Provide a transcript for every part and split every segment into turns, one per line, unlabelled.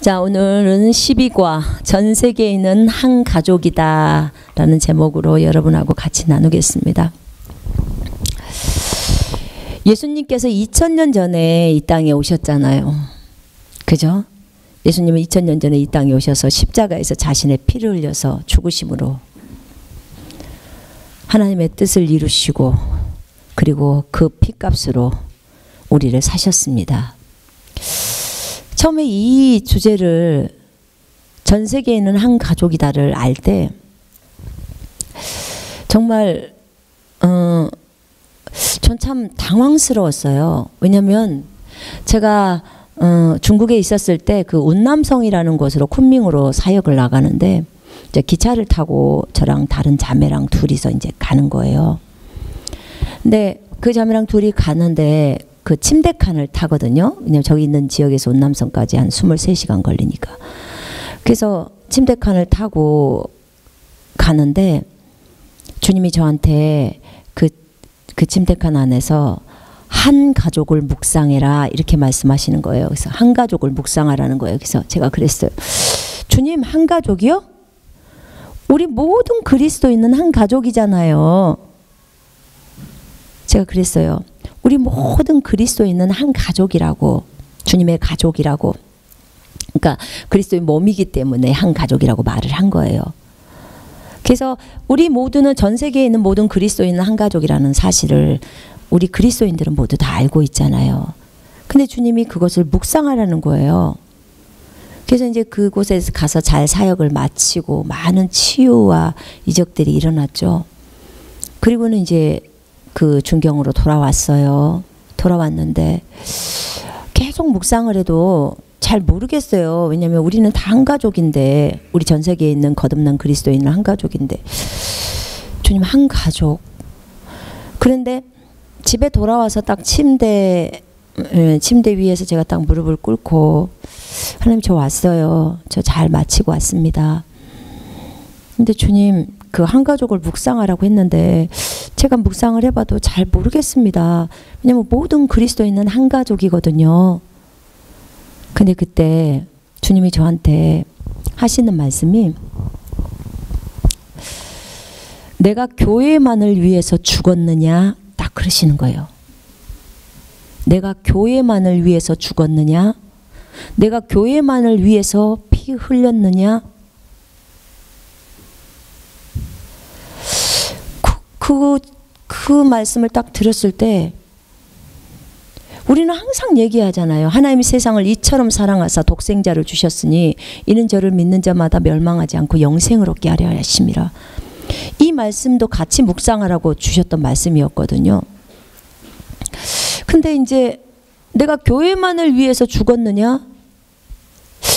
자, 오늘은 12과 전 세계에 있는 한 가족이다 라는 제목으로 여러분하고 같이 나누겠습니다. 예수님께서 2000년 전에 이 땅에 오셨잖아요. 그죠? 예수님은 2000년 전에 이 땅에 오셔서 십자가에서 자신의 피를 흘려서 죽으심으로 하나님의 뜻을 이루시고, 그리고 그 피값으로 우리를 사셨습니다. 처음에 이 주제를 전 세계에 있는 한 가족이다를 알 때 정말 전 참 당황스러웠어요. 왜냐하면 제가 중국에 있었을 때 그 운남성이라는 곳으로 쿤밍으로 사역을 나가는데, 이제 기차를 타고 저랑 다른 자매랑 둘이서 이제 가는 거예요. 근데 그 자매랑 둘이 가는데 그 침대칸을 타거든요. 왜냐면 저기 있는 지역에서 운남성까지 한 23시간 걸리니까. 그래서 침대칸을 타고 가는데 주님이 저한테 그 침대칸 안에서 한 가족을 묵상해라 이렇게 말씀하시는 거예요. 그래서 한 가족을 묵상하라는 거예요. 그래서 제가 그랬어요. 주님, 한 가족이요? 우리 모든 그리스도인은 한 가족이잖아요. 제가 그랬어요. 우리 모든 그리스도인은 한 가족이라고, 주님의 가족이라고. 그러니까 그리스도의 몸이기 때문에 한 가족이라고 말을 한 거예요. 그래서 우리 모두는, 전 세계에 있는 모든 그리스도인은 한 가족이라는 사실을 우리 그리스도인들은 모두 다 알고 있잖아요. 근데 주님이 그것을 묵상하라는 거예요. 그래서 이제 그곳에서 가서 잘 사역을 마치고 많은 치유와 이적들이 일어났죠. 그리고는 이제 그 중경으로 돌아왔어요. 돌아왔는데 계속 묵상을 해도 잘 모르겠어요. 왜냐하면 우리는 다 한 가족인데, 우리 전 세계에 있는 거듭난 그리스도인은 한 가족인데, 주님 한 가족. 그런데 집에 돌아와서 딱 침대 위에서 제가 딱 무릎을 꿇고, 하나님 저 왔어요. 저 잘 마치고 왔습니다. 근데 주님 그 한 가족을 묵상하라고 했는데 제가 묵상을 해봐도 잘 모르겠습니다. 왜냐면 모든 그리스도인은 한 가족이거든요. 근데 그때 주님이 저한테 하시는 말씀이, 내가 교회만을 위해서 죽었느냐, 딱 그러시는 거예요. 내가 교회만을 위해서 죽었느냐, 내가 교회만을 위해서 피 흘렸느냐. 그 말씀을 딱 들었을 때 우리는 항상 얘기하잖아요. 하나님이 세상을 이처럼 사랑하사 독생자를 주셨으니 이는 저를 믿는 자마다 멸망하지 않고 영생을 얻게 하려 하심이라. 이 말씀도 같이 묵상하라고 주셨던 말씀이었거든요. 근데 이제 내가 교회만을 위해서 죽었느냐?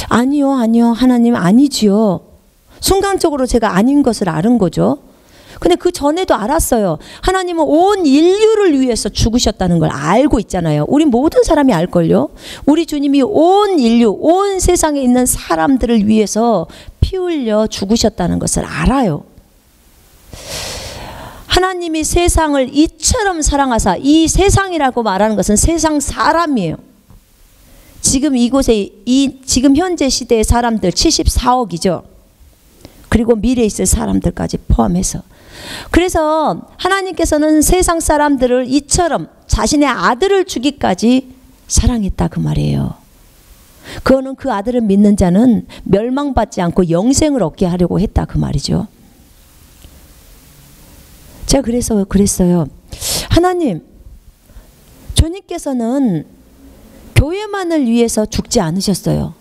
아니요, 아니요. 하나님 아니지요. 순간적으로 제가 아닌 것을 아는 거죠. 근데 그 전에도 알았어요. 하나님은 온 인류를 위해서 죽으셨다는 걸 알고 있잖아요. 우리 모든 사람이 알걸요. 우리 주님이 온 인류, 온 세상에 있는 사람들을 위해서 피 흘려 죽으셨다는 것을 알아요. 하나님이 세상을 이처럼 사랑하사, 이 세상이라고 말하는 것은 세상 사람이에요. 지금 이곳에, 지금 현재 시대의 사람들 74억이죠. 그리고 미래에 있을 사람들까지 포함해서. 그래서 하나님께서는 세상 사람들을 이처럼 자신의 아들을 주기까지 사랑했다 그 말이에요. 그거는 그 아들을 믿는 자는 멸망받지 않고 영생을 얻게 하려고 했다 그 말이죠. 제가 그래서 그랬어요. 하나님, 주님께서는 교회만을 위해서 죽지 않으셨어요.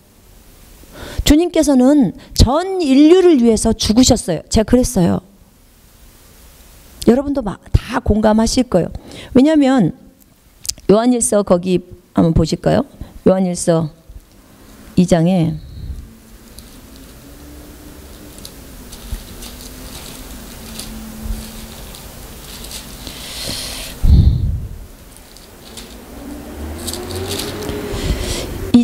주님께서는 전 인류를 위해서 죽으셨어요. 제가 그랬어요. 여러분도 다 공감하실 거예요. 왜냐하면 요한일서 거기 한번 보실까요? 요한일서 2장에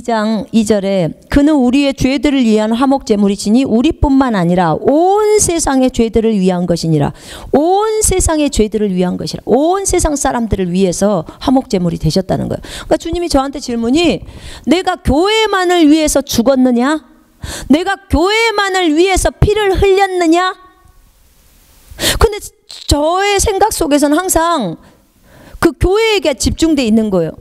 2장 2절에 그는 우리의 죄들을 위한 화목제물이시니 우리뿐만 아니라 온 세상의 죄들을 위한 것이니라. 온 세상의 죄들을 위한 것이라. 온 세상 사람들을 위해서 화목제물이 되셨다는 거예요. 그러니까 주님이 저한테 질문이, 내가 교회만을 위해서 죽었느냐? 내가 교회만을 위해서 피를 흘렸느냐? 근데 저의 생각 속에서는 항상 그 교회에게 집중돼 있는 거예요.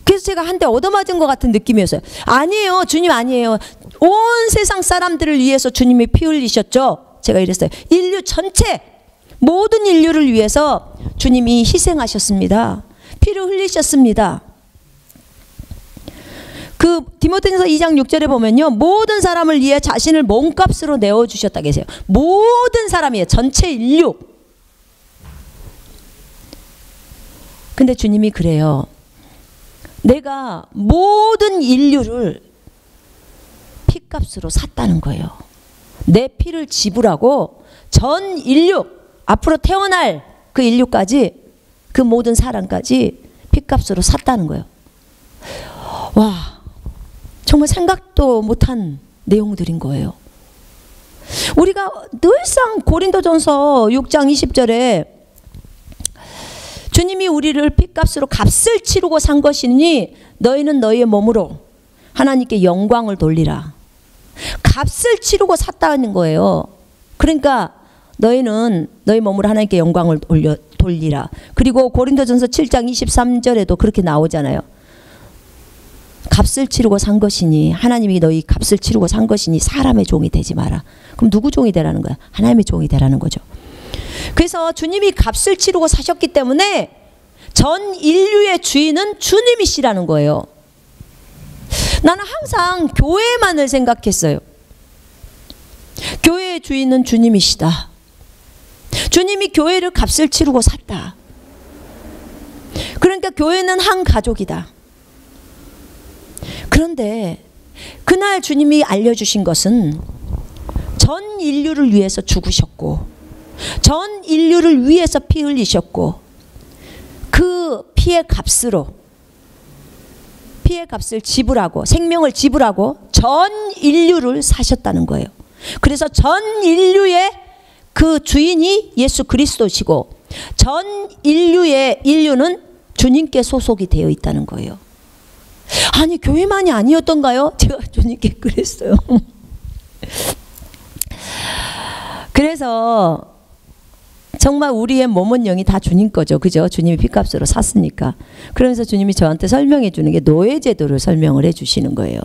그래서 제가 한 대 얻어맞은 것 같은 느낌이었어요. 아니에요, 주님 아니에요. 온 세상 사람들을 위해서 주님이 피 흘리셨죠. 제가 이랬어요. 인류 전체, 모든 인류를 위해서 주님이 희생하셨습니다. 피를 흘리셨습니다. 그 디모데전서 2장 6절에 보면요, 모든 사람을 위해 자신을 몸값으로 내어주셨다 계세요. 모든 사람이에요. 전체 인류. 근데 주님이 그래요. 내가 모든 인류를 피값으로 샀다는 거예요. 내 피를 지불하고 전 인류, 앞으로 태어날 그 인류까지, 그 모든 사람까지 피값으로 샀다는 거예요. 와, 정말 생각도 못한 내용들인 거예요. 우리가 늘상 고린도전서 6장 20절에 주님이 우리를 핏값으로 값을 치르고 산 것이니 너희는 너희의 몸으로 하나님께 영광을 돌리라. 값을 치르고 샀다는 거예요. 그러니까 너희는 너희 몸으로 하나님께 영광을 돌리라. 그리고 고린도전서 7장 23절에도 그렇게 나오잖아요. 값을 치르고 산 것이니, 하나님이 너희 값을 치르고 산 것이니 사람의 종이 되지 마라. 그럼 누구 종이 되라는 거야? 하나님의 종이 되라는 거죠. 그래서 주님이 값을 치르고 사셨기 때문에 전 인류의 주인은 주님이시라는 거예요. 나는 항상 교회만을 생각했어요. 교회의 주인은 주님이시다. 주님이 교회를 값을 치르고 샀다. 그러니까 교회는 한 가족이다. 그런데 그날 주님이 알려주신 것은 전 인류를 위해서 죽으셨고 전 인류를 위해서 피 흘리셨고 그 피의 값으로, 피의 값을 지불하고 생명을 지불하고 전 인류를 사셨다는 거예요. 그래서 전 인류의 그 주인이 예수 그리스도시고 전 인류는 주님께 소속이 되어 있다는 거예요. 아니, 교회만이 아니었던가요? 제가 주님께 그랬어요. 그래서 정말 우리의 몸은 영이 다 주님 거죠. 그죠? 주님이 피값으로 샀으니까. 그러면서 주님이 저한테 설명해 주는 게 노예제도를 설명을 해 주시는 거예요.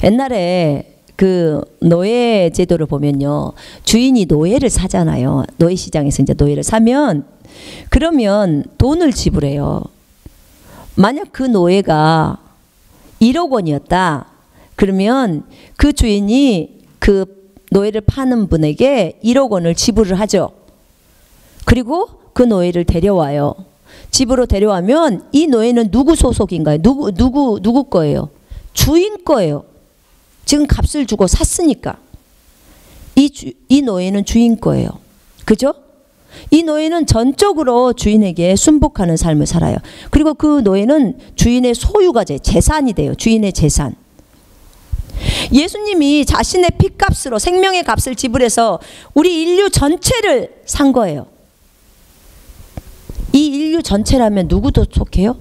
옛날에 그 노예제도를 보면요, 주인이 노예를 사잖아요. 노예시장에서 이제 노예를 사면, 그러면 돈을 지불해요. 만약 그 노예가 1억 원이었다. 그러면 그 주인이 그 노예를 파는 분에게 1억 원을 지불을 하죠. 그리고 그 노예를 데려와요. 집으로 데려와면 이 노예는 누구 소속인가요? 누구 거예요? 주인 거예요. 지금 값을 주고 샀으니까. 이 노예는 주인 거예요. 그죠? 이 노예는 전적으로 주인에게 순복하는 삶을 살아요. 그리고 그 노예는 주인의 소유가 돼, 재산이 돼요. 주인의 재산. 예수님이 자신의 피값으로 생명의 값을 지불해서 우리 인류 전체를 산 거예요. 이 인류 전체라면 누구도 속해요?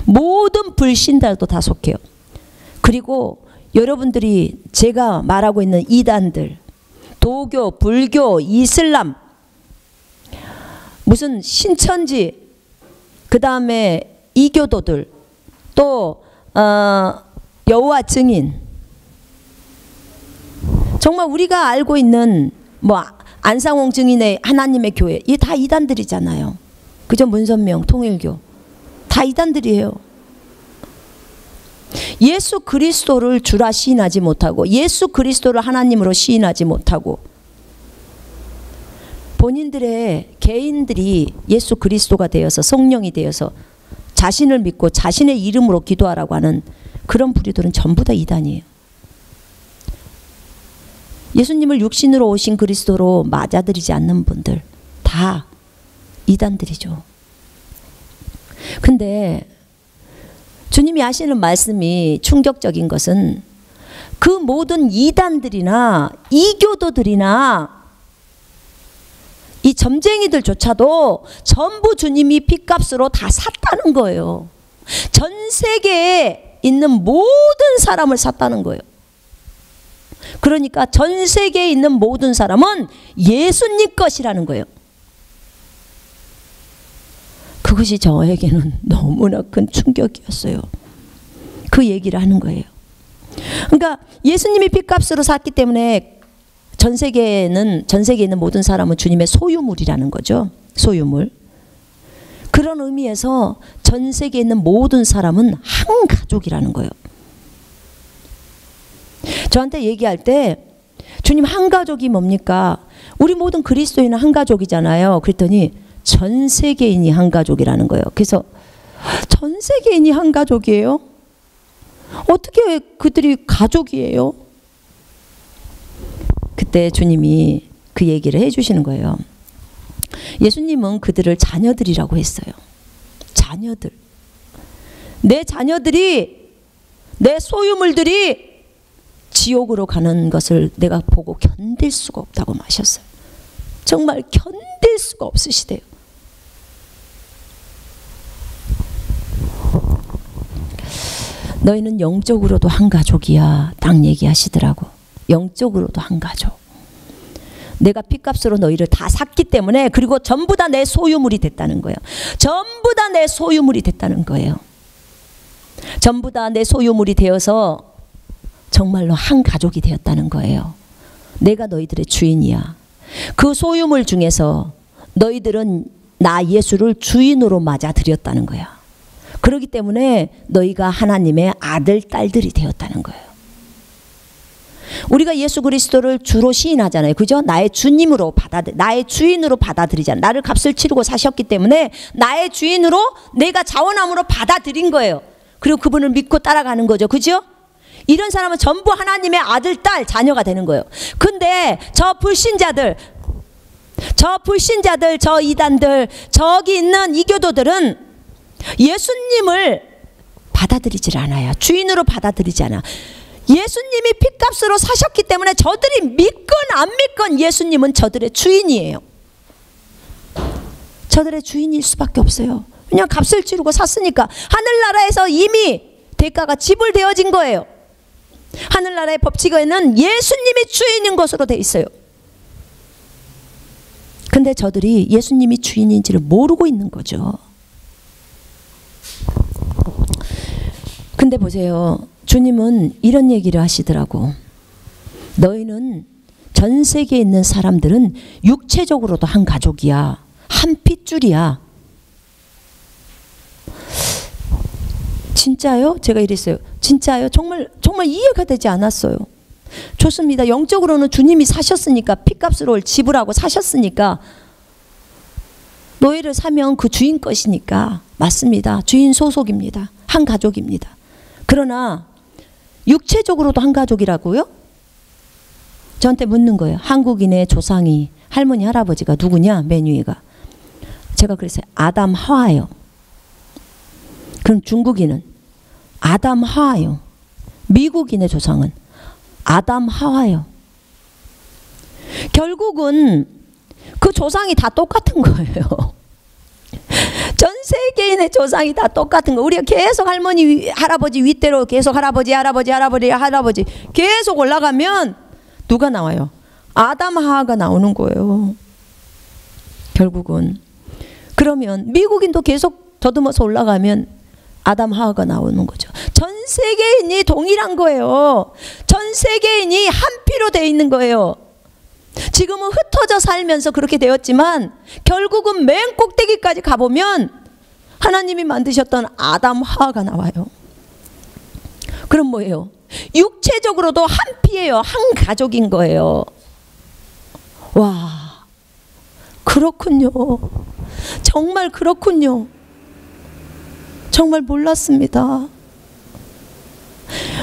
모든 불신자도 다 속해요. 그리고 여러분들이 제가 말하고 있는 이단들, 도교, 불교, 이슬람, 무슨 신천지, 그 다음에 이교도들, 또 여호와 증인, 정말 우리가 알고 있는 뭐 안상홍 증인의 하나님의 교회, 이게 다 이단들이잖아요. 그죠? 문선명, 통일교, 다 이단들이에요. 예수 그리스도를 주라 시인하지 못하고 예수 그리스도를 하나님으로 시인하지 못하고 본인들의 개인들이 예수 그리스도가 되어서 성령이 되어서 자신을 믿고 자신의 이름으로 기도하라고 하는 그런 부류들은 전부 다 이단이에요. 예수님을 육신으로 오신 그리스도로 맞아들이지 않는 분들 다 이단들이죠. 근데 주님이 하시는 말씀이 충격적인 것은 그 모든 이단들이나 이교도들이나 이 점쟁이들조차도 전부 주님이 핏값으로 다 샀다는 거예요. 전 세계에 있는 모든 사람을 샀다는 거예요. 그러니까 전 세계에 있는 모든 사람은 예수님 것이라는 거예요. 그것이 저에게는 너무나 큰 충격이었어요. 그 얘기를 하는 거예요. 그러니까 예수님이 핏값으로 샀기 때문에 전 세계에 있는 모든 사람은 주님의 소유물이라는 거죠. 소유물. 그런 의미에서 전 세계에 있는 모든 사람은 한 가족이라는 거예요. 저한테 얘기할 때 주님 한 가족이 뭡니까? 우리 모든 그리스도인은 한 가족이잖아요. 그랬더니 전 세계인이 한 가족이라는 거예요. 그래서 전 세계인이 한 가족이에요? 어떻게 그들이 가족이에요? 그때 주님이 그 얘기를 해주시는 거예요. 예수님은 그들을 자녀들이라고 했어요. 자녀들. 내 자녀들이, 내 소유물들이 지옥으로 가는 것을 내가 보고 견딜 수가 없다고 마셨어요. 정말 견딜 수가 없으시대요. 너희는 영적으로도 한 가족이야. 딱 얘기하시더라고. 영적으로도 한 가족. 내가 핏값으로 너희를 다 샀기 때문에, 그리고 전부 다 내 소유물이 됐다는 거예요. 전부 다 내 소유물이 됐다는 거예요. 전부 다 내 소유물이 되어서 정말로 한 가족이 되었다는 거예요. 내가 너희들의 주인이야. 그 소유물 중에서 너희들은 나 예수를 주인으로 맞아들였다는 거야. 그렇기 때문에 너희가 하나님의 아들, 딸들이 되었다는 거예요. 우리가 예수 그리스도를 주로 시인하잖아요. 그죠? 나의 주님으로 나의 주인으로 받아들이잖아요. 나를 값을 치르고 사셨기 때문에 나의 주인으로, 내가 자원함으로 받아들인 거예요. 그리고 그분을 믿고 따라가는 거죠. 그죠? 이런 사람은 전부 하나님의 아들, 딸, 자녀가 되는 거예요. 근데 저 불신자들, 저 이단들, 저기 있는 이교도들은 예수님을 받아들이질 않아요. 주인으로 받아들이지 않아. 예수님이 핏값으로 사셨기 때문에 저들이 믿건 안 믿건 예수님은 저들의 주인이에요. 저들의 주인일 수밖에 없어요. 그냥 값을 치르고 샀으니까. 하늘나라에서 이미 대가가 지불되어진 거예요. 하늘나라의 법칙에는 예수님이 주인인 것으로 돼 있어요. 근데 저들이 예수님이 주인인지를 모르고 있는 거죠. 근데 보세요. 주님은 이런 얘기를 하시더라고. 너희는, 전 세계에 있는 사람들은 육체적으로도 한 가족이야. 한 핏줄이야. 진짜요? 제가 이랬어요. 진짜요? 정말 이해가 되지 않았어요. 좋습니다. 영적으로는 주님이 사셨으니까, 핏값으로 지불하고 사셨으니까, 너희를 사면 그 주인 것이니까 맞습니다. 주인 소속입니다. 한 가족입니다. 그러나 육체적으로도 한 가족이라고요? 저한테 묻는 거예요. 한국인의 조상이, 할머니 할아버지가 누구냐? 맨 위에가. 제가 그랬어요. 아담 하와요. 그럼 중국인은 아담 하와요. 미국인의 조상은 아담 하와요. 결국은 그 조상이 다 똑같은 거예요. 전 세계인의 조상이 다 똑같은 거. 우리가 계속 할머니, 할아버지 윗대로 계속 할아버지 계속 올라가면 누가 나와요? 아담 하와가 나오는 거예요. 결국은. 그러면 미국인도 계속 더듬어서 올라가면 아담 하와가 나오는 거죠. 전 세계인이 동일한 거예요. 전 세계인이 한 피로 되어 있는 거예요. 지금은 흩어져 살면서 그렇게 되었지만 결국은 맨 꼭대기까지 가보면 하나님이 만드셨던 아담 하와가 나와요. 그럼 뭐예요? 육체적으로도 한 피예요. 한 가족인 거예요. 와, 그렇군요. 정말 그렇군요. 정말 몰랐습니다.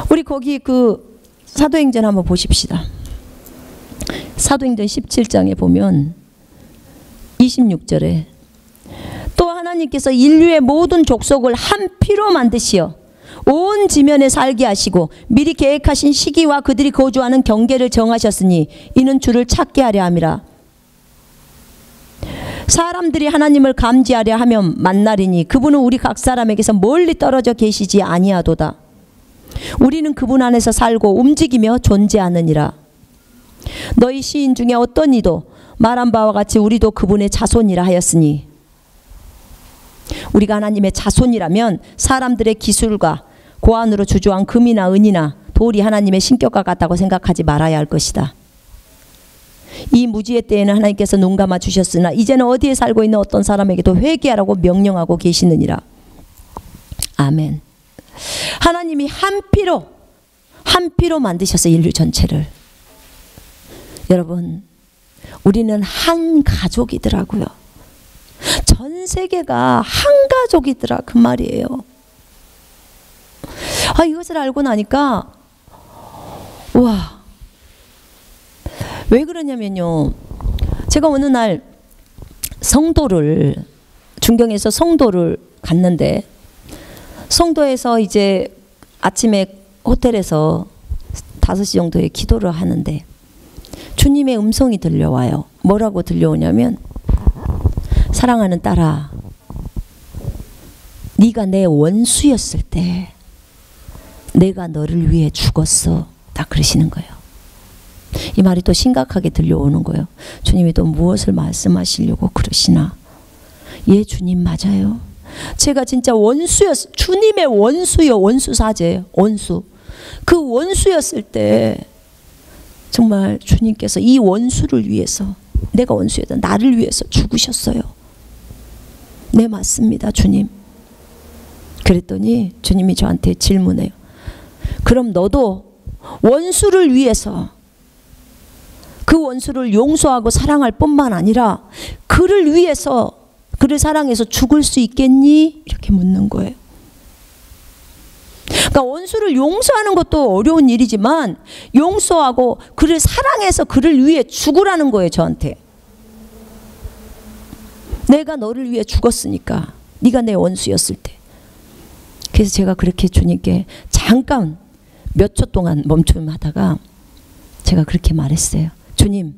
우리 거기 그 사도행전 한번 보십시다. 사도행전 17장에 보면 26절에 또 하나님께서 인류의 모든 족속을 한 피로 만드시어 온 지면에 살게 하시고 미리 계획하신 시기와 그들이 거주하는 경계를 정하셨으니 이는 주를 찾게 하려 함이라. 사람들이 하나님을 감지하려 하면 만나리니 그분은 우리 각 사람에게서 멀리 떨어져 계시지 아니하도다. 우리는 그분 안에서 살고 움직이며 존재하느니라. 너희 시인 중에 어떤 이도 말한 바와 같이 우리도 그분의 자손이라 하였으니, 우리가 하나님의 자손이라면 사람들의 기술과 고안으로 주조한 금이나 은이나 돌이 하나님의 신격과 같다고 생각하지 말아야 할 것이다. 이 무지의 때에는 하나님께서 눈 감아 주셨으나 이제는 어디에 살고 있는 어떤 사람에게도 회개하라고 명령하고 계시느니라. 아멘. 하나님이 한 피로 만드셔서 인류 전체를. 여러분, 우리는 한 가족이더라고요. 전 세계가 한 가족이더라 그 말이에요. 이것을 알고 나니까 와, 왜 그러냐면요, 제가 어느 날 중경에서 성도를 갔는데, 성도에서 이제 아침에 호텔에서 5시 정도에 기도를 하는데 주님의 음성이 들려와요. 뭐라고 들려오냐면, 사랑하는 딸아, 네가 내 원수였을 때 내가 너를 위해 죽었어. 딱 그러시는 거예요. 이 말이 또 심각하게 들려오는 거예요. 주님이 또 무엇을 말씀하시려고 그러시나. 예, 주님 맞아요. 제가 진짜 주님의 원수요. 원수사제예요. 원수. 그 원수였을 때 정말 주님께서 이 원수를 위해서, 내가 원수였던 나를 위해서 죽으셨어요. 네, 맞습니다, 주님. 그랬더니 주님이 저한테 질문해요. 그럼 너도 원수를 위해서, 그 원수를 용서하고 사랑할 뿐만 아니라 그를 위해서, 그를 사랑해서 죽을 수 있겠니? 이렇게 묻는 거예요. 그러니까 원수를 용서하는 것도 어려운 일이지만 용서하고 그를 사랑해서 그를 위해 죽으라는 거예요, 저한테. 내가 너를 위해 죽었으니까, 네가 내 원수였을 때. 그래서 제가 그렇게 주님께 잠깐 몇 초 동안 멈춤하다가 제가 그렇게 말했어요. 주님,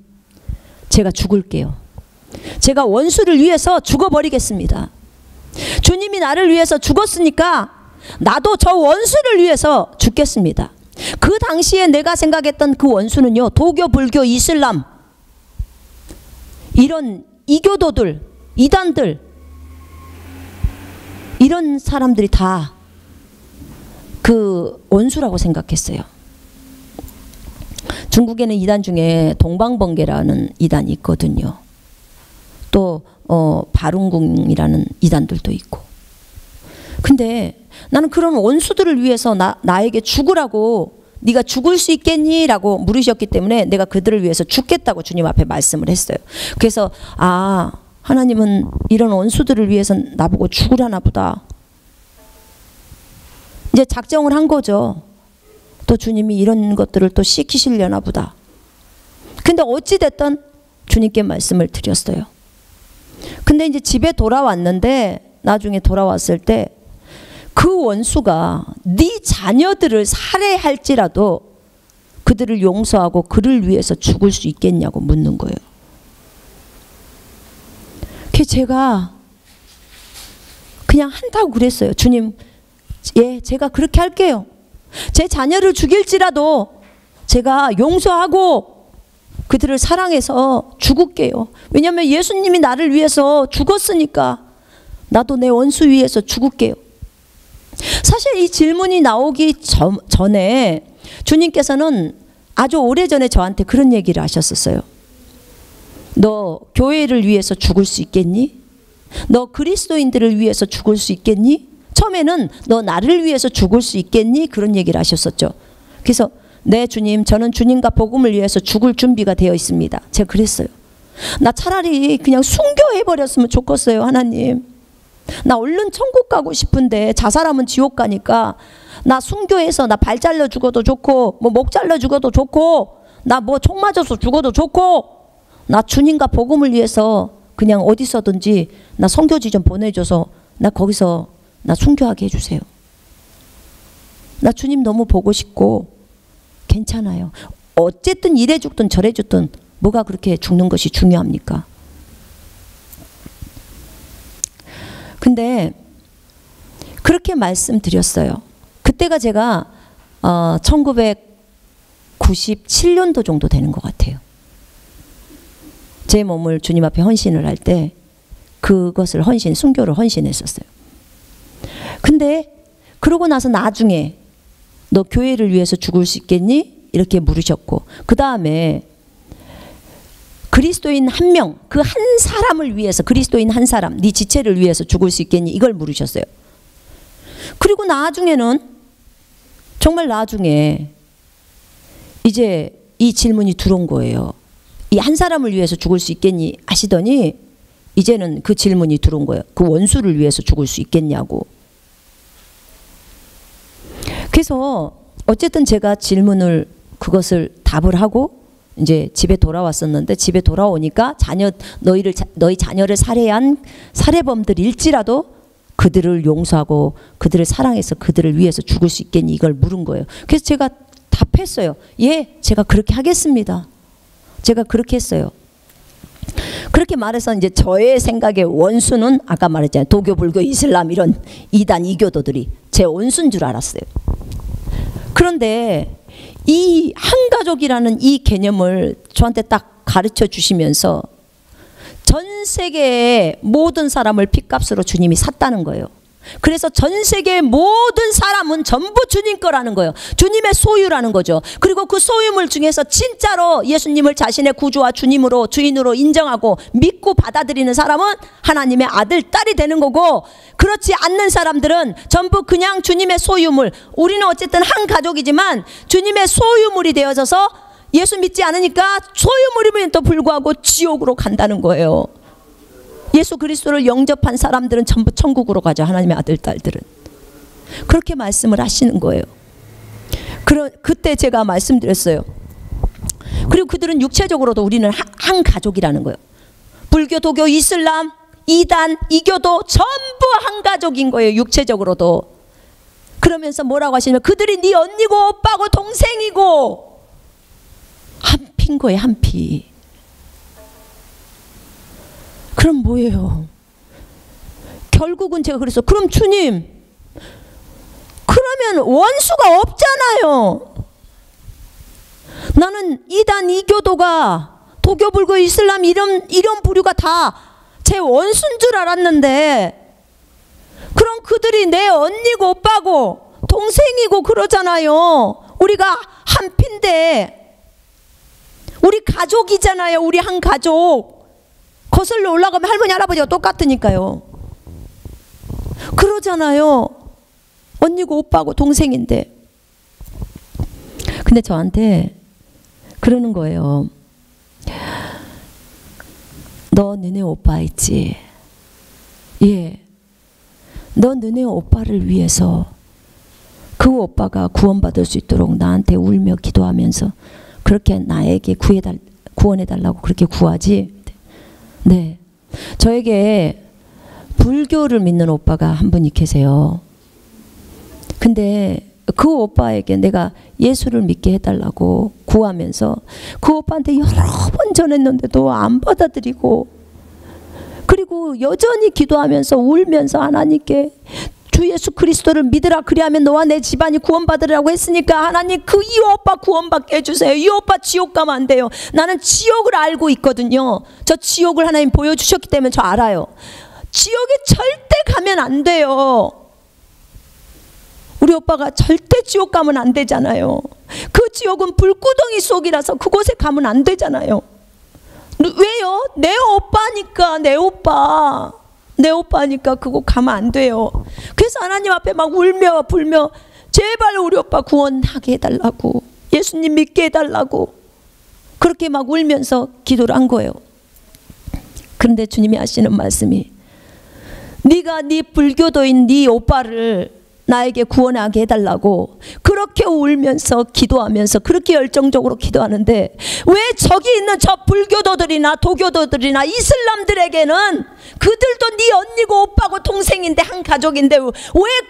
제가 죽을게요. 제가 원수를 위해서 죽어버리겠습니다. 주님이 나를 위해서 죽었으니까 나도 저 원수를 위해서 죽겠습니다. 그 당시에 내가 생각했던 그 원수는요, 도교, 불교, 이슬람, 이런 이교도들, 이단들, 이런 사람들이 다 그 원수라고 생각했어요. 중국에는 이단 중에 동방번개라는 이단이 있거든요. 또 바룬궁이라는 이단들도 있고. 근데 나는 그런 원수들을 위해서 나에게 죽으라고, 네가 죽을 수 있겠니? 라고 물으셨기 때문에 내가 그들을 위해서 죽겠다고 주님 앞에 말씀을 했어요. 그래서 하나님은 이런 원수들을 위해서 나보고 죽으려나 보다. 이제 작정을 한 거죠. 또 주님이 이런 것들을 또 시키시려나 보다. 근데 어찌됐든 주님께 말씀을 드렸어요. 근데 이제 집에 돌아왔는데, 나중에 돌아왔을 때 그 원수가 네 자녀들을 살해할지라도 그들을 용서하고 그를 위해서 죽을 수 있겠냐고 묻는 거예요. 그래서 제가 그냥 한다고 그랬어요. 주님, 예, 제가 그렇게 할게요. 제 자녀를 죽일지라도 제가 용서하고 그들을 사랑해서 죽을게요. 왜냐하면 예수님이 나를 위해서 죽었으니까 나도 내 원수 위해서 죽을게요. 사실 이 질문이 나오기 전에 주님께서는 아주 오래전에 저한테 그런 얘기를 하셨었어요. 너 교회를 위해서 죽을 수 있겠니? 너 그리스도인들을 위해서 죽을 수 있겠니? 처음에는 너 나를 위해서 죽을 수 있겠니? 그런 얘기를 하셨었죠. 그래서 네, 주님, 저는 주님과 복음을 위해서 죽을 준비가 되어 있습니다. 제가 그랬어요. 나 차라리 그냥 순교해버렸으면 좋겠어요, 하나님. 나 얼른 천국 가고 싶은데 자살하면 지옥 가니까 나 순교해서 나 발 잘려 죽어도 좋고, 뭐 목 잘려 죽어도 좋고, 나 뭐 총 맞아서 죽어도 좋고, 나 주님과 복음을 위해서 그냥 어디서든지 나 선교지 좀 보내줘서 나 거기서 나 순교하게 해주세요. 나 주님 너무 보고 싶고 괜찮아요. 어쨌든 이래 죽든 저래 죽든 뭐가 그렇게 죽는 것이 중요합니까? 근데 그렇게 말씀드렸어요. 그때가 제가 1997년도 정도 되는 것 같아요. 제 몸을 주님 앞에 헌신을 할 때 그것을 순교를 헌신했었어요. 근데 그러고 나서 나중에 너 교회를 위해서 죽을 수 있겠니? 이렇게 물으셨고, 그 다음에 그리스도인 한 명, 그 한 사람을 위해서, 그리스도인 한 사람, 네 지체를 위해서 죽을 수 있겠니? 이걸 물으셨어요. 그리고 나중에는, 정말 나중에 이제 이 질문이 들어온 거예요. 이 한 사람을 위해서 죽을 수 있겠니? 하시더니 이제는 그 질문이 들어온 거예요. 그 원수를 위해서 죽을 수 있겠냐고. 그래서 어쨌든 제가 질문을, 그것을 답을 하고 이제 집에 돌아왔었는데, 집에 돌아오니까 너희 자녀를 살해한 살해범들일지라도 그들을 용서하고 그들을 사랑해서 그들을 위해서 죽을 수 있겠니? 이걸 물은 거예요. 그래서 제가 답했어요. 예, 제가 그렇게 하겠습니다. 제가 그렇게 했어요. 그렇게 말해서 이제 저의 생각에 원수는 아까 말했잖아요. 도교, 불교, 이슬람 이런 이단 이교도들이 제 원수인 줄 알았어요. 그런데 이 한가족이라는 이 개념을 저한테 딱 가르쳐 주시면서 전 세계의 모든 사람을 핏값으로 주님이 샀다는 거예요. 그래서 전 세계의 모든 사람은 전부 주님 거라는 거예요. 주님의 소유라는 거죠. 그리고 그 소유물 중에서 진짜로 예수님을 자신의 구주와 주님으로, 주인으로 인정하고 믿고 받아들이는 사람은 하나님의 아들, 딸이 되는 거고, 그렇지 않는 사람들은 전부 그냥 주님의 소유물, 우리는 어쨌든 한 가족이지만 주님의 소유물이 되어져서 예수 믿지 않으니까 소유물임에도 불구하고 지옥으로 간다는 거예요. 예수 그리스도를 영접한 사람들은 전부 천국으로 가죠. 하나님의 아들, 딸들은. 그렇게 말씀을 하시는 거예요. 그때 제가 말씀드렸어요. 그리고 그들은 육체적으로도 우리는 한 가족이라는 거예요. 불교, 도교, 이슬람, 이단, 이교도 전부 한 가족인 거예요. 육체적으로도. 그러면서 뭐라고 하시냐면 그들이 네 언니고 오빠고 동생이고 한 피인 거예요. 한 피. 그럼 뭐예요? 결국은 제가 그랬어. 그럼 주님, 그러면 원수가 없잖아요. 나는 이단 이교도가, 도교, 불교, 이슬람 이런 부류가 다 제 원수인 줄 알았는데, 그럼 그들이 내 언니고 오빠고 동생이고 그러잖아요. 우리가 한 피인데, 우리 가족이잖아요. 우리 한 가족. 거슬러 올라가면 할머니 할아버지가 똑같으니까요. 그러잖아요. 언니고 오빠고 동생인데. 근데 저한테 그러는 거예요. 너 너네 오빠 있지? 예. 너 너네 오빠를 위해서 그 오빠가 구원받을 수 있도록 나한테 울며 기도하면서 그렇게 나에게 구원해달라고 그렇게 구하지? 네. 저에게 불교를 믿는 오빠가 한 분이 계세요. 근데 그 오빠에게 내가 예수를 믿게 해달라고 구하면서 그 오빠한테 여러 번 전했는데도 안 받아들이고, 그리고 여전히 기도하면서 울면서 하나님께 주 예수 그리스도를 믿으라, 그리하면 너와 내 집안이 구원받으라고 했으니까 하나님 이 오빠 구원받게 해주세요. 이 오빠 지옥 가면 안 돼요. 나는 지옥을 알고 있거든요. 저 지옥을 하나님 보여주셨기 때문에 저 알아요. 지옥에 절대 가면 안 돼요. 우리 오빠가 절대 지옥 가면 안 되잖아요. 그 지옥은 불구덩이 속이라서 그곳에 가면 안 되잖아요. 왜요? 내 오빠니까. 내 오빠니까 그거 가면 안 돼요. 그래서 하나님 앞에 막 울며 불며 제발 우리 오빠 구원하게 해달라고, 예수님 믿게 해달라고 그렇게 막 울면서 기도를 한 거예요. 그런데 주님이 하시는 말씀이, 네가 네 불교도인 네 오빠를 나에게 구원하게 해달라고 그렇게 울면서 기도하면서 그렇게 열정적으로 기도하는데 왜 저기 있는 저 불교도들이나 도교도들이나 이슬람들에게는 그들도 네 언니고 오빠고 동생인데 한 가족인데 왜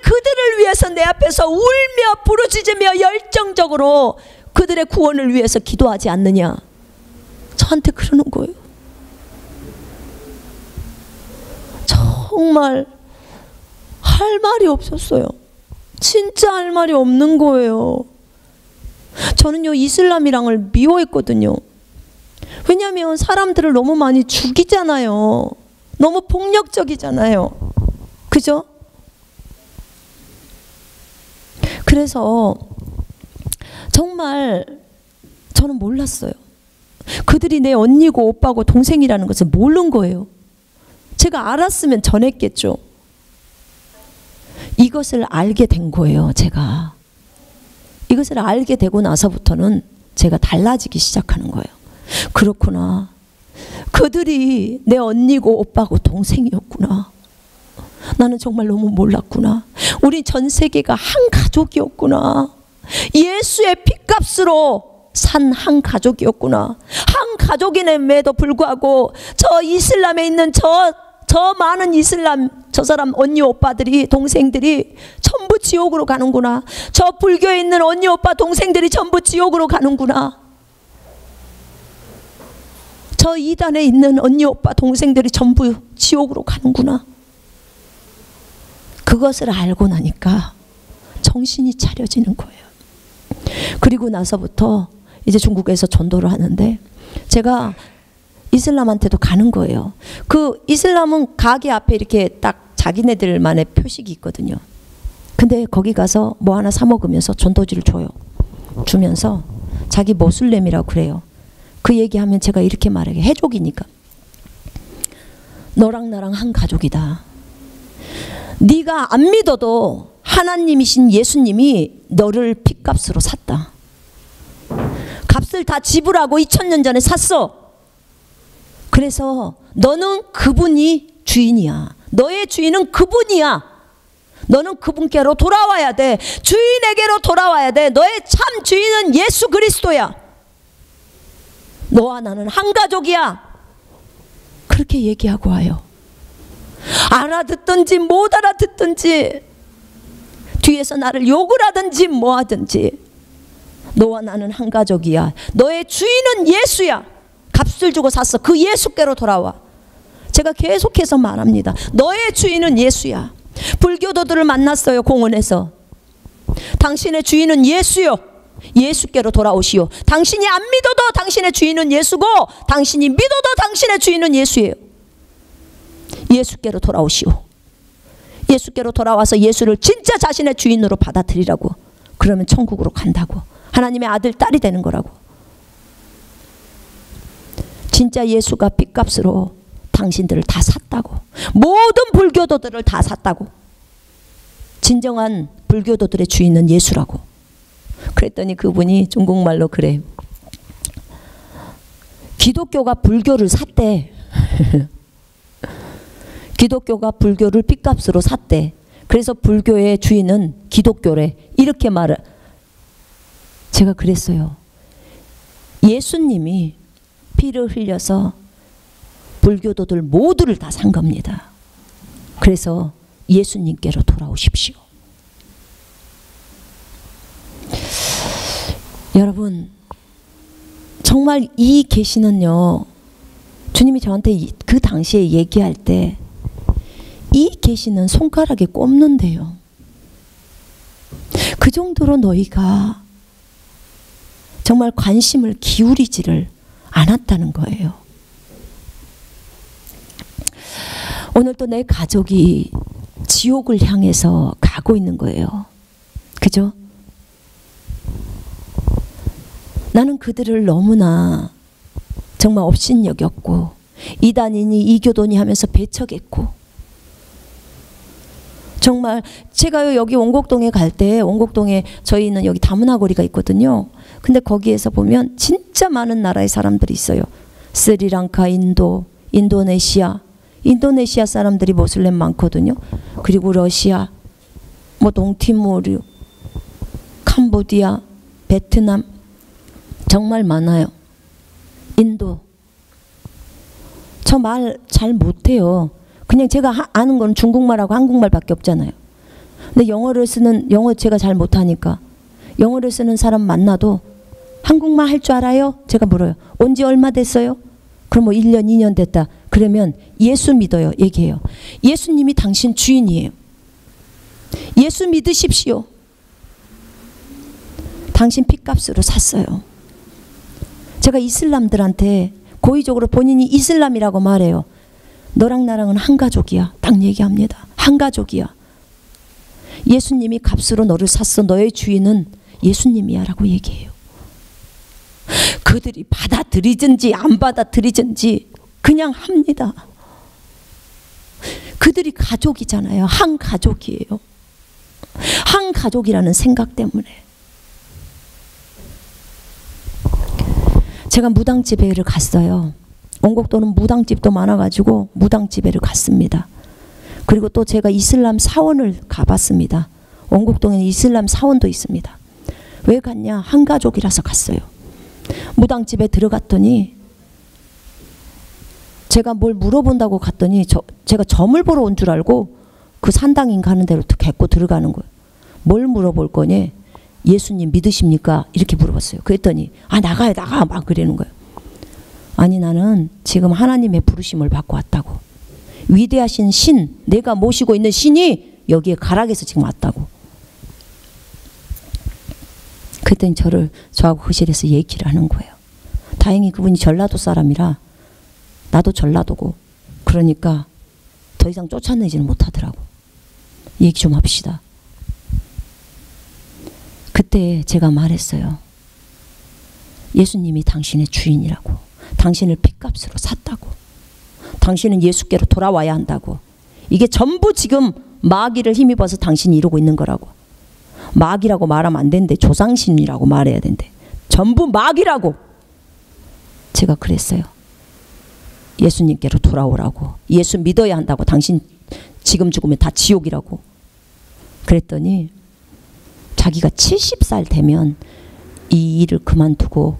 그들을 위해서 내 앞에서 울며 부르짖으며 열정적으로 그들의 구원을 위해서 기도하지 않느냐? 저한테 그러는 거예요. 정말 할 말이 없었어요. 진짜 할 말이 없는 거예요. 저는요 이슬람이랑을 미워했거든요. 왜냐하면 사람들을 너무 많이 죽이잖아요. 너무 폭력적이잖아요. 그죠? 그래서 정말 저는 몰랐어요. 그들이 내 언니고 오빠고 동생이라는 것을 모르는 거예요. 제가 알았으면 전했겠죠. 이것을 알게 된 거예요. 제가 이것을 알게 되고 나서부터는 제가 달라지기 시작하는 거예요. 그렇구나. 그들이 내 언니고 오빠고 동생이었구나. 나는 정말 너무 몰랐구나. 우리 전 세계가 한 가족이었구나. 예수의 핏값으로 산 한 가족이었구나. 한 가족임에도 불구하고 저 이슬람에 있는 저 많은 이슬람 저 사람 언니 오빠들이 동생들이 전부 지옥으로 가는구나. 저 불교에 있는 언니 오빠 동생들이 전부 지옥으로 가는구나. 저 이단에 있는 언니 오빠 동생들이 전부 지옥으로 가는구나. 그것을 알고 나니까 정신이 차려지는 거예요. 그리고 나서부터 이제 중국에서 전도를 하는데 제가 이슬람한테도 가는 거예요. 그 이슬람은 가게 앞에 이렇게 딱 자기네들만의 표식이 있거든요. 근데 거기 가서 뭐 하나 사 먹으면서 전도지를 줘요. 주면서 자기 모슬렘이라고 그래요. 그 얘기하면 제가 이렇게 말해요. 해족이니까. 너랑 나랑 한 가족이다. 네가 안 믿어도 하나님이신 예수님이 너를 핏값으로 샀다. 값을 다 지불하고 2000년 전에 샀어. 그래서 너는 그분이 주인이야. 너의 주인은 그분이야. 너는 그분께로 돌아와야 돼. 주인에게로 돌아와야 돼. 너의 참 주인은 예수 그리스도야. 너와 나는 한 가족이야. 그렇게 얘기하고 와요. 알아듣든지 못 알아듣든지 뒤에서 나를 욕을 하든지 뭐 하든지 너와 나는 한 가족이야. 너의 주인은 예수야. 값을 주고 샀어. 그 예수께로 돌아와. 제가 계속해서 말합니다. 너의 주인은 예수야. 불교도들을 만났어요. 공원에서. 당신의 주인은 예수요. 예수께로 돌아오시오. 당신이 안 믿어도 당신의 주인은 예수고 당신이 믿어도 당신의 주인은 예수예요. 예수께로 돌아오시오. 예수께로 돌아와서 예수를 진짜 자신의 주인으로 받아들이라고. 그러면 천국으로 간다고. 하나님의 아들 딸이 되는 거라고. 진짜 예수가 핏값으로 당신들을 다 샀다고. 모든 불교도들을 다 샀다고. 진정한 불교도들의 주인은 예수라고. 그랬더니 그분이 중국말로 그래. 기독교가 불교를 샀대. 기독교가 불교를 핏값으로 샀대. 그래서 불교의 주인은 기독교래. 이렇게 말을. 제가 그랬어요. 예수님이 피를 흘려서 불교도들 모두를 다 산 겁니다. 그래서 예수님께로 돌아오십시오. 여러분, 정말 이 계시는요, 주님이 저한테 그 당시에 얘기할 때 이 계시는 손가락에 꼽는데요. 그 정도로 너희가 정말 관심을 기울이지를 않았다는 거예요. 오늘 또 내 가족이 지옥을 향해서 가고 있는 거예요. 그죠? 나는 그들을 너무나 정말 업신여겼고 이단이니 이교도니 하면서 배척했고 정말 제가요 여기 원곡동에 갈 때 원곡동에 저희는 여기 다문화거리가 있거든요. 근데 거기에서 보면 진짜 많은 나라의 사람들이 있어요. 스리랑카, 인도, 인도네시아 사람들이 모슬렘 많거든요. 그리고 러시아, 뭐 동티모르, 캄보디아, 베트남 정말 많아요. 인도. 저 말 잘 못해요. 그냥 제가 아는 건 중국말하고 한국말밖에 없잖아요. 근데 영어 제가 잘 못하니까 영어를 쓰는 사람 만나도 한국말 할 줄 알아요? 제가 물어요. 온 지 얼마 됐어요? 그럼 뭐 1년, 2년 됐다. 그러면 예수 믿어요. 얘기해요. 예수님이 당신 주인이에요. 예수 믿으십시오. 당신 핏값으로 샀어요. 제가 이슬람들한테 고의적으로 본인이 이슬람이라고 말해요. 너랑 나랑은 한 가족이야. 딱 얘기합니다. 한 가족이야. 예수님이 값으로 너를 샀어. 너의 주인은 예수님이야 라고 얘기해요. 그들이 받아들이든지 안 받아들이든지 그냥 합니다. 그들이 가족이잖아요. 한 가족이에요. 한 가족이라는 생각 때문에. 제가 무당집회를 갔어요. 원곡도는 무당집도 많아가지고 무당집회를 갔습니다. 그리고 또 제가 이슬람 사원을 가봤습니다. 원곡동에는 이슬람 사원도 있습니다. 왜 갔냐? 한 가족이라서 갔어요. 무당집에 들어갔더니 제가 뭘 물어본다고 갔더니 제가 점을 보러 온 줄 알고 그 산당인 가는 대로 개고 들어가는 거예요. 뭘 물어볼 거니? 예수님 믿으십니까? 이렇게 물어봤어요. 그랬더니 나가요 나가 막 그러는 거예요. 아니 나는 지금 하나님의 부르심을 받고 왔다고. 위대하신 신, 내가 모시고 있는 신이 여기에 가락에서 지금 왔다고. 그랬더니 저하고 거실에서 얘기를 하는 거예요. 다행히 그분이 전라도 사람이라 나도 전라도고 그러니까 더 이상 쫓아내지는 못하더라고. 얘기 좀 합시다. 그때 제가 말했어요. 예수님이 당신의 주인이라고. 당신을 핏값으로 샀다고. 당신은 예수께로 돌아와야 한다고. 이게 전부 지금 마귀를 힘입어서 당신이 이루고 있는 거라고. 마귀라고 말하면 안 되는데 조상신이라고 말해야 된대. 전부 마귀라고. 제가 그랬어요. 예수님께로 돌아오라고. 예수 믿어야 한다고. 당신 지금 죽으면 다 지옥이라고. 그랬더니 자기가 70살 되면 이 일을 그만두고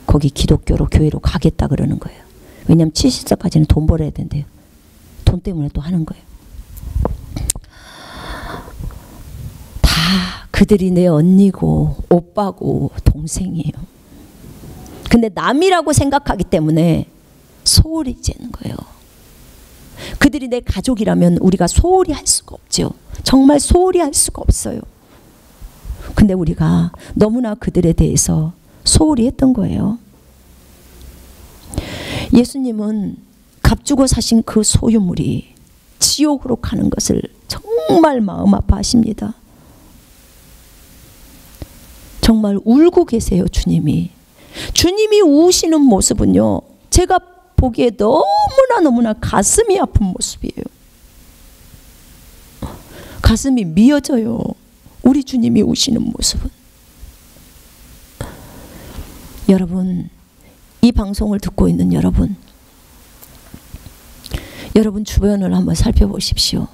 거기 기독교로 교회로 가겠다 그러는 거예요. 왜냐하면 70살까지는 돈 벌어야 된대요. 돈 때문에 또 하는 거예요. 다 그들이 내 언니고 오빠고 동생이에요. 근데 남이라고 생각하기 때문에 소홀히 재는 거예요. 그들이 내 가족이라면 우리가 소홀히 할 수가 없죠. 정말 소홀히 할 수가 없어요. 근데 우리가 너무나 그들에 대해서 소홀히 했던 거예요. 예수님은 값주고 사신 그 소유물이 지옥으로 가는 것을 정말 마음 아파하십니다. 정말 울고 계세요. 주님이 우시는 모습은요, 제가 보기에 너무나 가슴이 아픈 모습이에요. 가슴이 미어져요. 우리 주님이 우시는 모습은. 여러분, 이 방송을 듣고 있는 여러분 주변을 한번 살펴보십시오.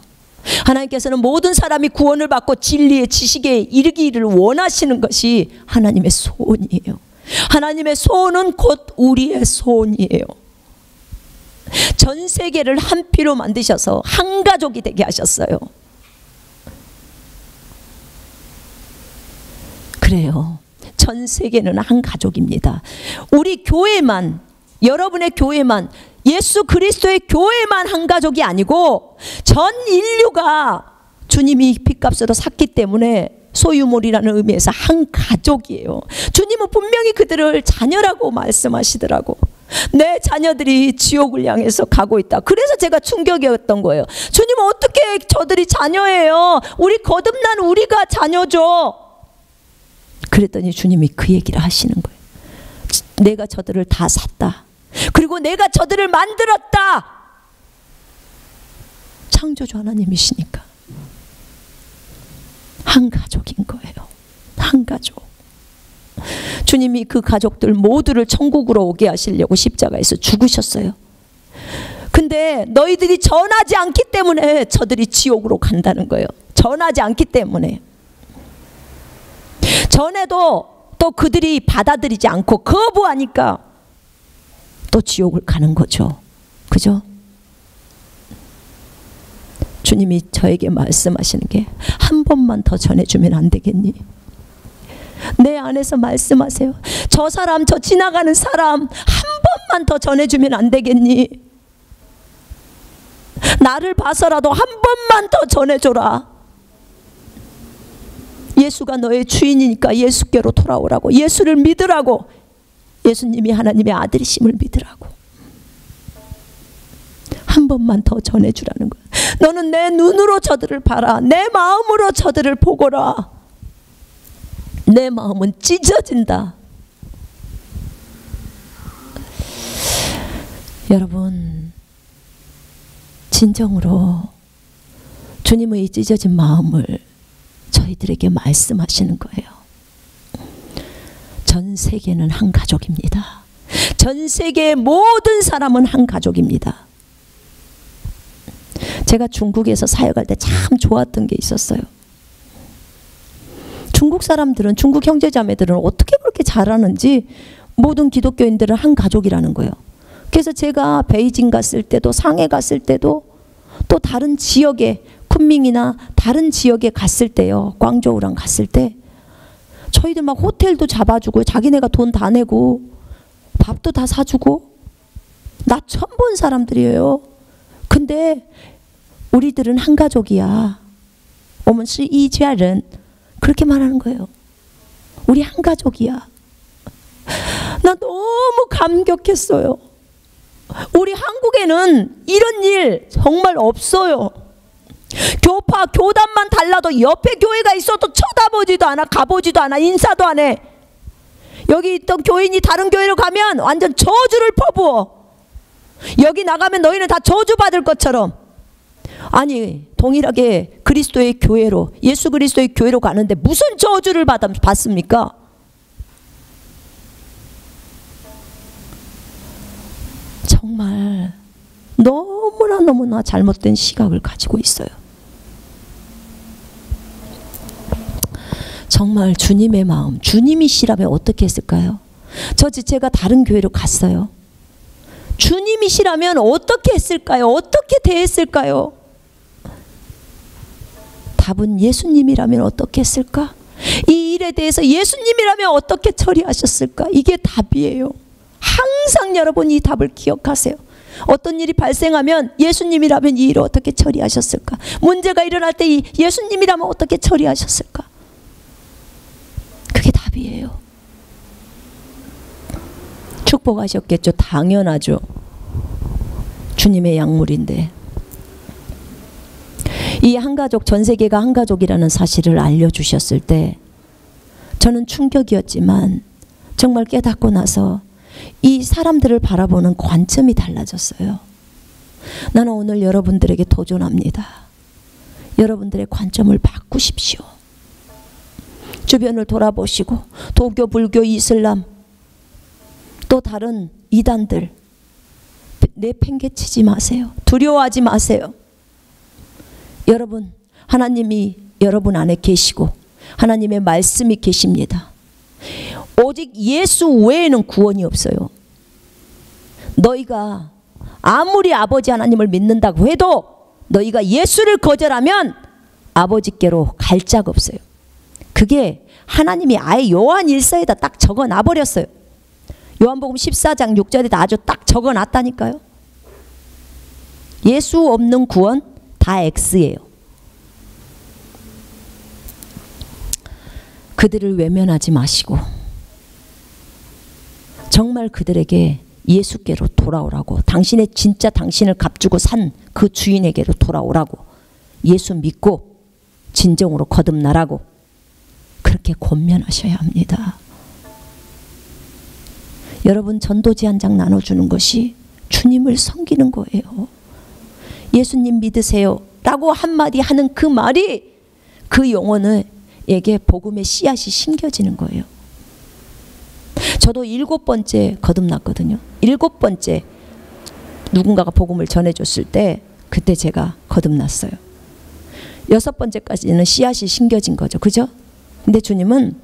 하나님께서는 모든 사람이 구원을 받고 진리의 지식에 이르기를 원하시는 것이 하나님의 소원이에요. 하나님의 소원은 곧 우리의 소원이에요. 전 세계를 한 피로 만드셔서 한 가족이 되게 하셨어요. 그래요. 전 세계는 한 가족입니다. 우리 교회만, 여러분의 교회만, 예수 그리스도의 교회만 한 가족이 아니고 전 인류가 주님이 핏값으로 샀기 때문에 소유물이라는 의미에서 한 가족이에요. 주님은 분명히 그들을 자녀라고 말씀하시더라고. 내 자녀들이 지옥을 향해서 가고 있다. 그래서 제가 충격이었던 거예요. 주님은 어떻게 저들이 자녀예요? 우리 거듭난 우리가 자녀죠. 그랬더니 주님이 그 얘기를 하시는 거예요. 내가 저들을 다 샀다. 그리고 내가 저들을 만들었다. 창조주 하나님이시니까 한 가족인 거예요. 한 가족. 주님이 그 가족들 모두를 천국으로 오게 하시려고 십자가에서 죽으셨어요. 근데 너희들이 전하지 않기 때문에 저들이 지옥으로 간다는 거예요. 전하지 않기 때문에. 전에도 또 그들이 받아들이지 않고 거부하니까 또 지옥을 가는 거죠. 그죠? 주님이 저에게 말씀하시는 게 한 번만 더 전해주면 안 되겠니? 내 안에서 말씀하세요. 저 사람, 저 지나가는 사람 한 번만 더 전해주면 안 되겠니? 나를 봐서라도 한 번만 더 전해줘라. 예수가 너의 주인이니까 예수께로 돌아오라고. 예수를 믿으라고. 예수님이 하나님의 아들이심을 믿으라고. 한 번만 더 전해주라는 거야. 너는 내 눈으로 저들을 봐라. 내 마음으로 저들을 보거라. 내 마음은 찢어진다. 여러분, 진정으로 주님의 이 찢어진 마음을 저희들에게 말씀하시는 거예요. 전 세계는 한 가족입니다. 전 세계의 모든 사람은 한 가족입니다. 제가 중국에서 사역할 때 참 좋았던 게 있었어요. 중국 사람들은, 중국 형제자매들은 어떻게 그렇게 잘하는지 모든 기독교인들은 한 가족이라는 거예요. 그래서 제가 베이징 갔을 때도, 상해 갔을 때도, 또 다른 지역에, 쿤밍이나 다른 지역에 갔을 때요, 광저우랑 갔을 때 저희들 막 호텔도 잡아주고 자기네가 돈 다 내고 밥도 다 사주고 나 처음 본 사람들이에요. 근데 우리들은 한 가족이야. 我们是一家人. 그렇게 말하는 거예요. 우리 한 가족이야. 나 너무 감격했어요. 우리 한국에는 이런 일 정말 없어요. 교파, 교단만 달라도 옆에 교회가 있어도 쳐다보지도 않아, 가보지도 않아, 인사도 안 해. 여기 있던 교인이 다른 교회로 가면 완전 저주를 퍼부어. 여기 나가면 너희는 다 저주받을 것처럼. 아니, 동일하게 그리스도의 교회로, 예수 그리스도의 교회로 가는데 무슨 저주를 받습니까? 정말 너무나 잘못된 시각을 가지고 있어요. 정말 주님의 마음, 주님이시라면 어떻게 했을까요? 저 지체가 다른 교회로 갔어요. 주님이시라면 어떻게 했을까요? 어떻게 대했을까요? 답은 예수님이라면 어떻게 했을까? 이 일에 대해서 예수님이라면 어떻게 처리하셨을까? 이게 답이에요. 항상 여러분 이 답을 기억하세요. 어떤 일이 발생하면 예수님이라면 이 일을 어떻게 처리하셨을까? 문제가 일어날 때 이 예수님이라면 어떻게 처리하셨을까? 그게 답이에요. 축복하셨겠죠. 당연하죠. 주님의 약물인데. 이 한 가족, 전 세계가 한 가족이라는 사실을 알려주셨을 때 저는 충격이었지만 정말 깨닫고 나서 이 사람들을 바라보는 관점이 달라졌어요. 나는 오늘 여러분들에게 도전합니다. 여러분들의 관점을 바꾸십시오. 주변을 돌아보시고 도교, 불교, 이슬람 또 다른 이단들 내팽개치지 마세요. 두려워하지 마세요. 여러분, 하나님이 여러분 안에 계시고 하나님의 말씀이 계십니다. 오직 예수 외에는 구원이 없어요. 너희가 아무리 아버지 하나님을 믿는다고 해도 너희가 예수를 거절하면 아버지께로 갈 자가 없어요. 그게 하나님이 아예 요한 1서에다 딱 적어놔 버렸어요. 요한복음 14장 6절에다 아주 딱 적어놨다니까요. 예수 없는 구원 다 X예요. 그들을 외면하지 마시고 정말 그들에게 예수께로 돌아오라고, 당신의 진짜 당신을 값주고 산 그 주인에게로 돌아오라고, 예수 믿고 진정으로 거듭나라고 그렇게 권면하셔야 합니다. 여러분, 전도지 한 장 나눠주는 것이 주님을 섬기는 거예요. 예수님 믿으세요 라고 한마디 하는 그 말이 그 영혼에게 복음의 씨앗이 심겨지는 거예요. 저도 7번째 거듭났거든요. 7번째 누군가가 복음을 전해줬을 때 그때 제가 거듭났어요. 6번째까지는 씨앗이 심겨진 거죠. 그죠? 근데 주님은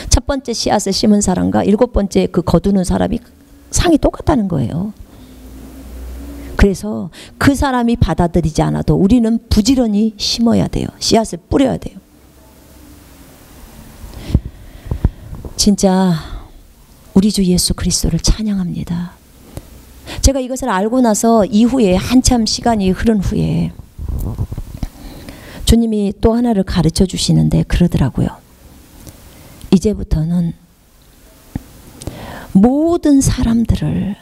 첫 번째 씨앗을 심은 사람과 7번째 그 거두는 사람이 상이 똑같다는 거예요. 그래서 그 사람이 받아들이지 않아도 우리는 부지런히 심어야 돼요. 씨앗을 뿌려야 돼요. 진짜 우리 주 예수 그리스도를 찬양합니다. 제가 이것을 알고 나서 이후에 한참 시간이 흐른 후에 주님이 또 하나를 가르쳐 주시는데 그러더라고요. 이제부터는 모든 사람들을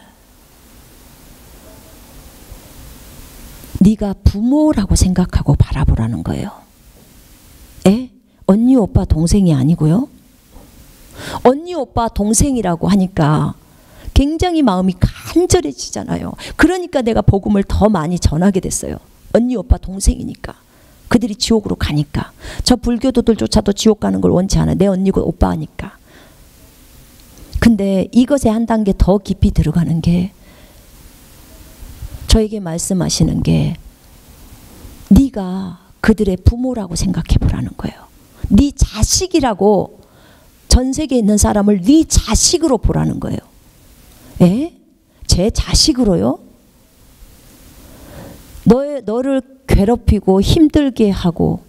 네가 부모라고 생각하고 바라보라는 거예요. 에? 언니, 오빠, 동생이 아니고요. 언니, 오빠, 동생이라고 하니까 굉장히 마음이 간절해지잖아요. 그러니까 내가 복음을 더 많이 전하게 됐어요. 언니, 오빠, 동생이니까. 그들이 지옥으로 가니까. 저 불교도들조차도 지옥 가는 걸 원치 않아요. 내 언니고 오빠니까. 근데 이것에 한 단계 더 깊이 들어가는 게 저에게 말씀하시는 게 네가 그들의 부모라고 생각해 보라는 거예요. 네 자식이라고 전 세계에 있는 사람을 네 자식으로 보라는 거예요. 에? 제 자식으로요? 너를 괴롭히고 힘들게 하고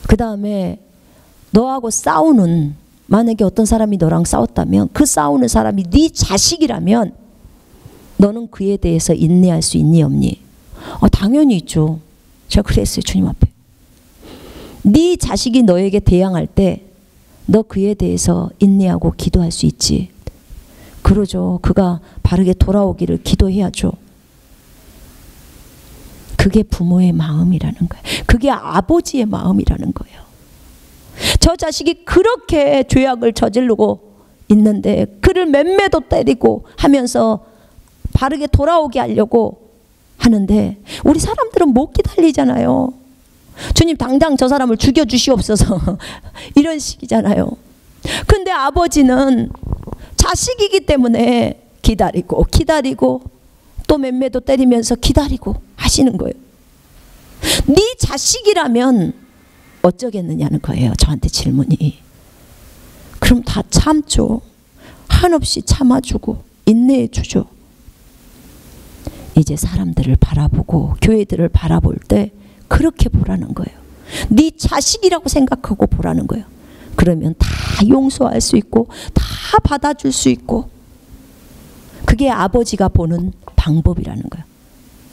그 다음에 너하고 싸우는, 만약에 어떤 사람이 너랑 싸웠다면 그 싸우는 사람이 네 자식이라면 너는 그에 대해서 인내할 수 있니 없니? 당연히 있죠. 제가 그랬어요. 주님 앞에. 네 자식이 너에게 대항할 때 너 그에 대해서 인내하고 기도할 수 있지. 그러죠. 그가 바르게 돌아오기를 기도해야죠. 그게 부모의 마음이라는 거예요. 그게 아버지의 마음이라는 거예요. 저 자식이 그렇게 죄악을 저지르고 있는데 그를 맴매도 때리고 하면서 바르게 돌아오게 하려고 하는데 우리 사람들은 못 기다리잖아요. 주님 당장 저 사람을 죽여주시옵소서 이런 식이잖아요. 근데 아버지는 자식이기 때문에 기다리고 또 맴매도 때리면서 기다리고 하시는 거예요. 네 자식이라면 어쩌겠느냐는 거예요. 저한테 질문이. 그럼 다 참죠. 한없이 참아주고 인내해주죠. 이제 사람들을 바라보고 교회들을 바라볼 때 그렇게 보라는 거예요. 네 자식이라고 생각하고 보라는 거예요. 그러면 다 용서할 수 있고 다 받아줄 수 있고 그게 아버지가 보는 방법이라는 거예요.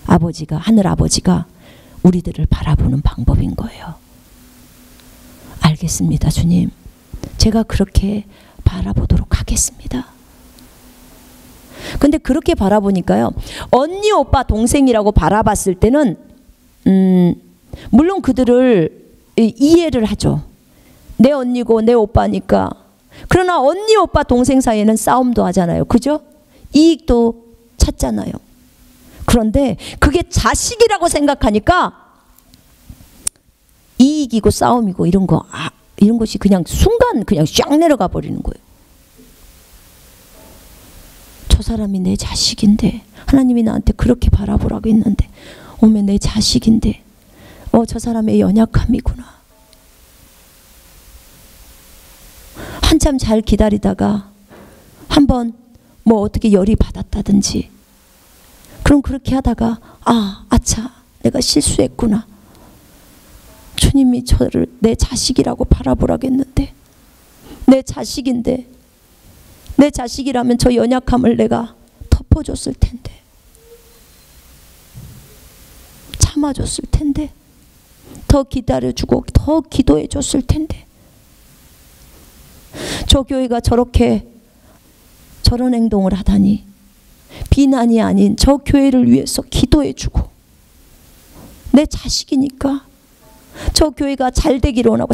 아버지가, 하늘 아버지가 우리들을 바라보는 방법인 거예요. 알겠습니다, 주님. 제가 그렇게 바라보도록 하겠습니다. 근데 그렇게 바라보니까요, 언니, 오빠, 동생이라고 바라봤을 때는 물론 그들을 이해를 하죠. 내 언니고 내 오빠니까. 그러나 언니, 오빠, 동생 사이에는 싸움도 하잖아요. 그죠? 이익도 찾잖아요. 그런데 그게 자식이라고 생각하니까 이익이고 싸움이고 이런 것이 그냥 순간 그냥 쫙 내려가 버리는 거예요. 저 사람이 내 자식인데 하나님이 나한테 그렇게 바라보라고 했는데 어머 내 자식인데 저 사람의 연약함이구나. 한참 잘 기다리다가 한번 뭐 어떻게 열이 받았다든지 그럼 그렇게 하다가 아차 내가 실수했구나. 주님이 저를 내 자식이라고 바라보라고 했는데 내 자식인데 내 자식이라면 저 연약함을 내가 덮어줬을 텐데 참아줬을 텐데 더 기다려주고 더 기도해줬을 텐데 저 교회가 저런 행동을 하다니 비난이 아닌 저 교회를 위해서 기도해주고 내 자식이니까 저 교회가 잘 되기를 원하고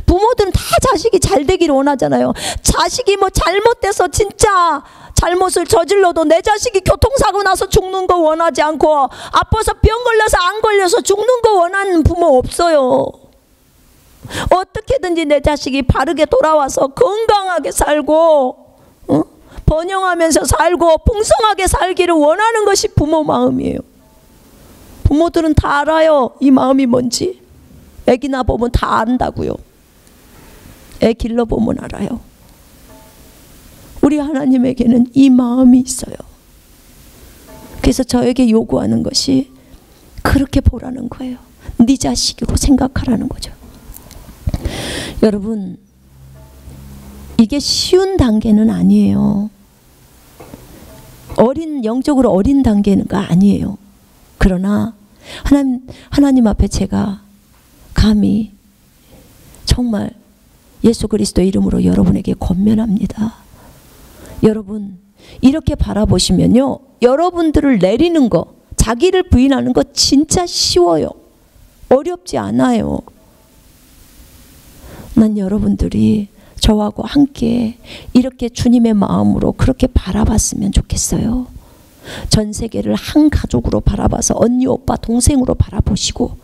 부모들은 다 자식이 잘 되기를 원하잖아요. 자식이 뭐 잘못돼서 진짜 잘못을 저질러도 내 자식이 교통사고 나서 죽는 거 원하지 않고 아파서 병 걸려서 안 걸려서 죽는 거 원하는 부모 없어요. 어떻게든지 내 자식이 바르게 돌아와서 건강하게 살고 번영하면서 살고 풍성하게 살기를 원하는 것이 부모 마음이에요. 부모들은 다 알아요. 이 마음이 뭔지. 애기 낳아보면 다 안다고요. 애 길러보면 알아요. 우리 하나님에게는 이 마음이 있어요. 그래서 저에게 요구하는 것이 그렇게 보라는 거예요. 네 자식으로 생각하라는 거죠. 여러분, 이게 쉬운 단계는 아니에요. 영적으로 어린 단계가 아니에요. 그러나 하나님 앞에 제가 감히 정말 예수 그리스도의 이름으로 여러분에게 권면합니다. 여러분, 이렇게 바라보시면요, 여러분들을 내리는 거, 자기를 부인하는 거 진짜 쉬워요. 어렵지 않아요. 난 여러분들이 저하고 함께 이렇게 주님의 마음으로 그렇게 바라봤으면 좋겠어요. 전 세계를 한 가족으로 바라봐서 언니, 오빠, 동생으로 바라보시고,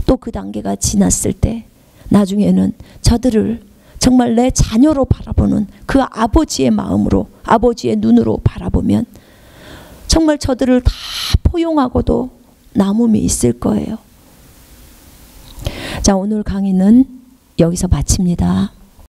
또 그 단계가 지났을 때 나중에는 저들을 정말 내 자녀로 바라보는 그 아버지의 마음으로, 아버지의 눈으로 바라보면 정말 저들을 다 포용하고도 남음이 있을 거예요. 자, 오늘 강의는 여기서 마칩니다.